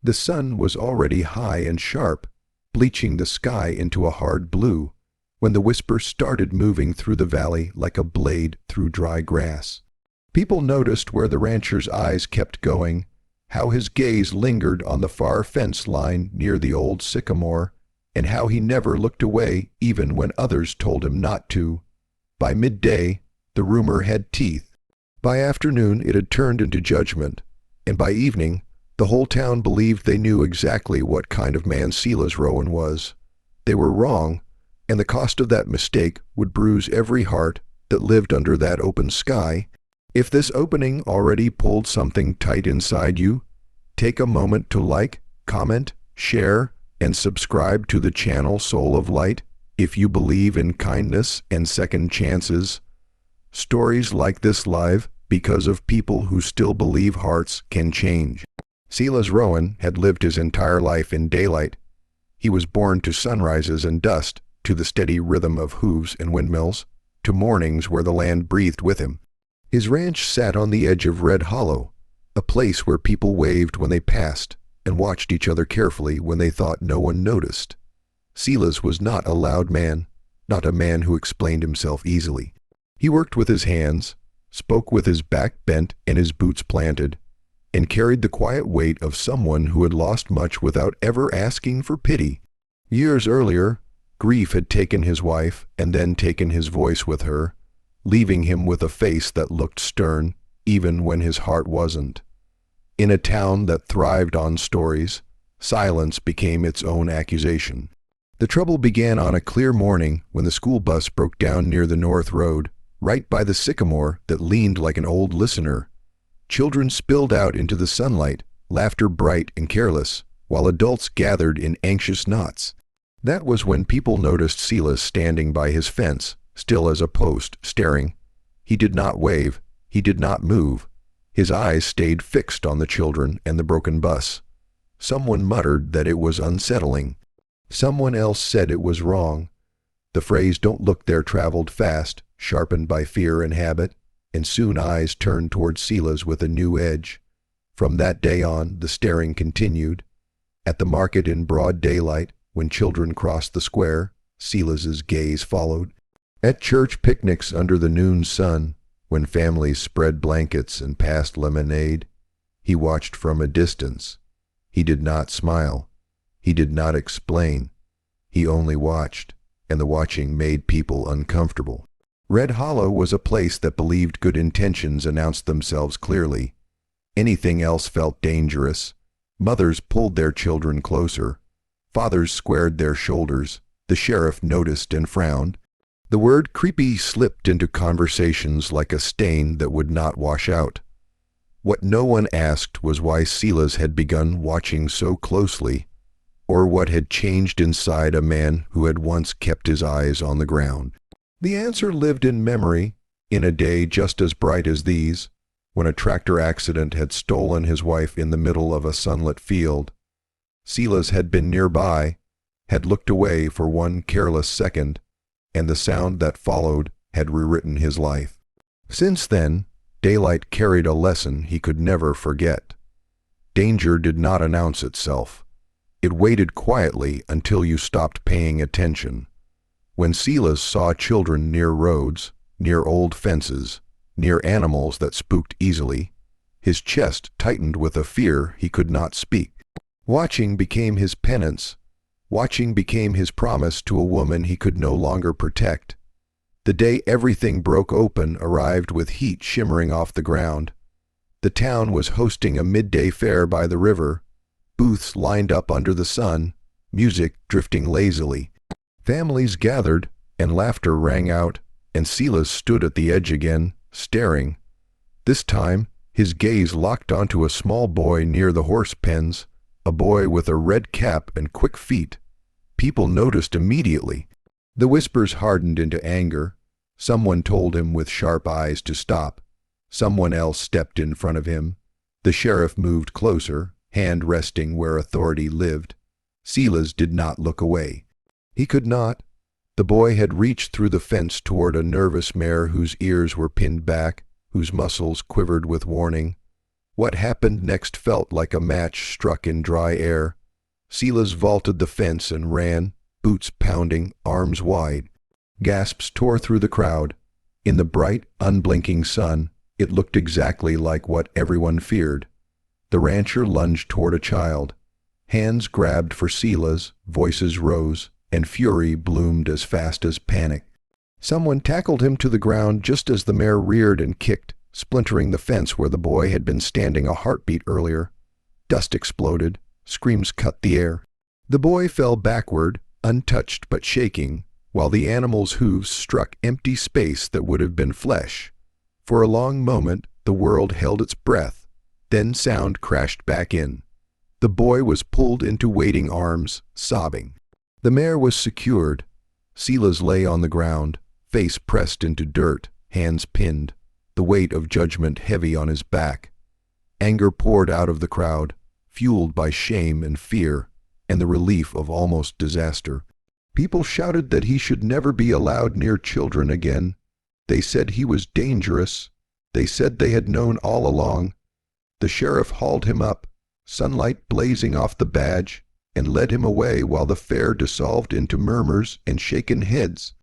The sun was already high and sharp, bleaching the sky into a hard blue, when the whisper started moving through the valley like a blade through dry grass. People noticed where the rancher's eyes kept going, how his gaze lingered on the far fence line near the old sycamore, and how he never looked away even when others told him not to. By midday, the rumor had teeth. By afternoon, it had turned into judgment, and by evening, the whole town believed they knew exactly what kind of man Silas Rowan was. They were wrong, and the cost of that mistake would bruise every heart that lived under that open sky. If this opening already pulled something tight inside you, take a moment to like, comment, share, and subscribe to the channel Soul of Light if you believe in kindness and second chances. Stories like this live because of people who still believe hearts can change. Silas Rowan had lived his entire life in daylight. He was born to sunrises and dust, to the steady rhythm of hooves and windmills, to mornings where the land breathed with him. His ranch sat on the edge of Red Hollow, a place where people waved when they passed and watched each other carefully when they thought no one noticed. Silas was not a loud man, not a man who explained himself easily. He worked with his hands, spoke with his back bent and his boots planted, and carried the quiet weight of someone who had lost much without ever asking for pity. Years earlier, grief had taken his wife and then taken his voice with her, leaving him with a face that looked stern, even when his heart wasn't. In a town that thrived on stories, silence became its own accusation. The trouble began on a clear morning when the school bus broke down near the North Road, right by the sycamore that leaned like an old listener. Children spilled out into the sunlight, laughter bright and careless, while adults gathered in anxious knots. That was when people noticed Silas standing by his fence, still as a post, staring. He did not wave. He did not move. His eyes stayed fixed on the children and the broken bus. Someone muttered that it was unsettling. Someone else said it was wrong. The phrase "don't look there" traveled fast, sharpened by fear and habit, and soon eyes turned toward Silas with a new edge. From that day on, the staring continued. At the market in broad daylight, when children crossed the square, Silas's gaze followed. At church picnics under the noon sun, when families spread blankets and passed lemonade, he watched from a distance. He did not smile. He did not explain. He only watched, and the watching made people uncomfortable. Red Hollow was a place that believed good intentions announced themselves clearly. Anything else felt dangerous. Mothers pulled their children closer. Fathers squared their shoulders. The sheriff noticed and frowned. The word creepy slipped into conversations like a stain that would not wash out. What no one asked was why Silas had begun watching so closely, or what had changed inside a man who had once kept his eyes on the ground. The answer lived in memory, in a day just as bright as these, when a tractor accident had stolen his wife in the middle of a sunlit field. Silas had been nearby, had looked away for one careless second, and the sound that followed had rewritten his life. Since then, daylight carried a lesson he could never forget. Danger did not announce itself. It waited quietly until you stopped paying attention. When Silas saw children near roads, near old fences, near animals that spooked easily, his chest tightened with a fear he could not speak. Watching became his penance. Watching became his promise to a woman he could no longer protect. The day everything broke open arrived with heat shimmering off the ground. The town was hosting a midday fair by the river, booths lined up under the sun, music drifting lazily. Families gathered, and laughter rang out, and Silas stood at the edge again, staring. This time, his gaze locked onto a small boy near the horse pens, a boy with a red cap and quick feet. People noticed immediately. The whispers hardened into anger. Someone told him with sharp eyes to stop. Someone else stepped in front of him. The sheriff moved closer, hand resting where authority lived. Silas did not look away. He could not. The boy had reached through the fence toward a nervous mare whose ears were pinned back, whose muscles quivered with warning. What happened next felt like a match struck in dry air. Silas vaulted the fence and ran, boots pounding, arms wide. Gasps tore through the crowd. In the bright, unblinking sun, it looked exactly like what everyone feared. The rancher lunged toward a child. Hands grabbed for Silas, voices rose, and fury bloomed as fast as panic. Someone tackled him to the ground just as the mare reared and kicked, splintering the fence where the boy had been standing a heartbeat earlier. Dust exploded. Screams cut the air. The boy fell backward, untouched but shaking, while the animal's hooves struck empty space that would have been flesh. For a long moment, the world held its breath. Then sound crashed back in. The boy was pulled into waiting arms, sobbing. The mare was secured. Silas lay on the ground, face pressed into dirt, hands pinned, the weight of judgment heavy on his back. Anger poured out of the crowd, fueled by shame and fear, and the relief of almost disaster. People shouted that he should never be allowed near children again. They said he was dangerous. They said they had known all along. The sheriff hauled him up, sunlight blazing off the badge, and led him away while the fair dissolved into murmurs and shaken heads.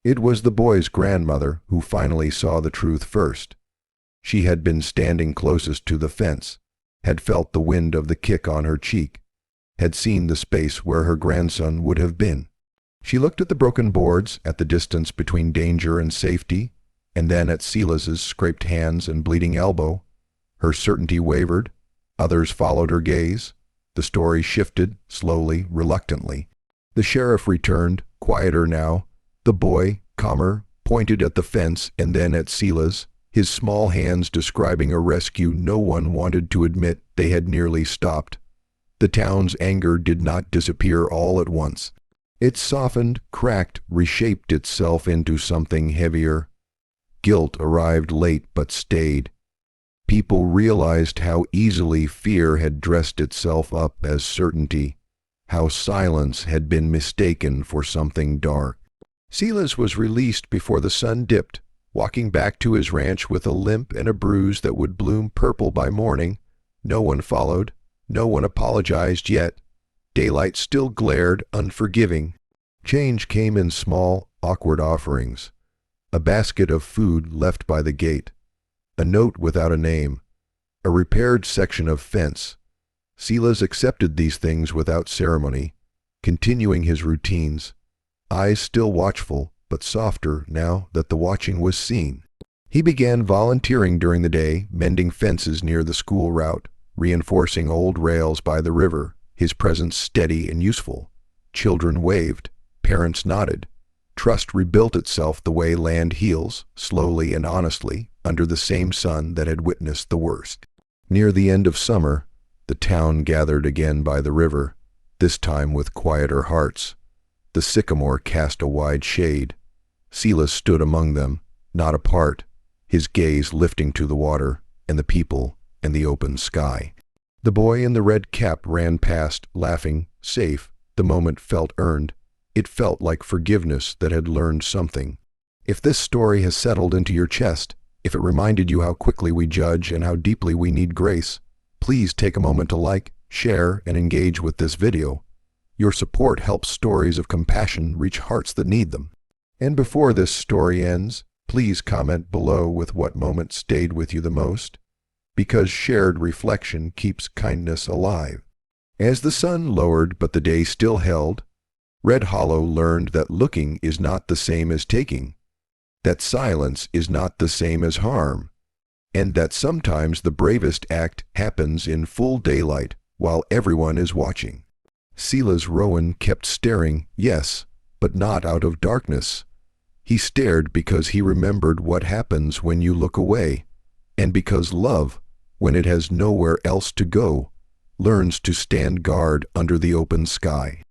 It was the boy's grandmother who finally saw the truth first. She had been standing closest to the fence, had felt the wind of the kick on her cheek, had seen the space where her grandson would have been. She looked at the broken boards, at the distance between danger and safety, and then at Silas's scraped hands and bleeding elbow. Her certainty wavered. Others followed her gaze. The story shifted, slowly, reluctantly. The sheriff returned, quieter now. The boy, calmer, pointed at the fence and then at Silas, his small hands describing a rescue no one wanted to admit they had nearly stopped. The town's anger did not disappear all at once. It softened, cracked, reshaped itself into something heavier. Guilt arrived late but stayed. People realized how easily fear had dressed itself up as certainty, how silence had been mistaken for something dark. Silas was released before the sun dipped, walking back to his ranch with a limp and a bruise that would bloom purple by morning. No one followed. No one apologized yet. Daylight still glared, unforgiving. Change came in small, awkward offerings. A basket of food left by the gate. A note without a name. A repaired section of fence. Silas accepted these things without ceremony, continuing his routines, eyes still watchful, but softer now that the watching was seen. He began volunteering during the day, mending fences near the school route, reinforcing old rails by the river, his presence steady and useful. Children waved. Parents nodded. Trust rebuilt itself the way land heals, slowly and honestly, under the same sun that had witnessed the worst. Near the end of summer, the town gathered again by the river, this time with quieter hearts. The sycamore cast a wide shade. Silas stood among them, not apart, his gaze lifting to the water and the people and the open sky. The boy in the red cap ran past, laughing, safe. The moment felt earned. It felt like forgiveness that had learned something. If this story has settled into your chest, if it reminded you how quickly we judge and how deeply we need grace, please take a moment to like, share, and engage with this video. Your support helps stories of compassion reach hearts that need them. And before this story ends, please comment below with what moment stayed with you the most, because shared reflection keeps kindness alive. As the sun lowered but the day still held, Red Hollow learned that looking is not the same as taking, that silence is not the same as harm, and that sometimes the bravest act happens in full daylight while everyone is watching. Silas Rowan kept staring, yes, but not out of darkness. He stared because he remembered what happens when you look away, and because love, when it has nowhere else to go, learns to stand guard under the open sky.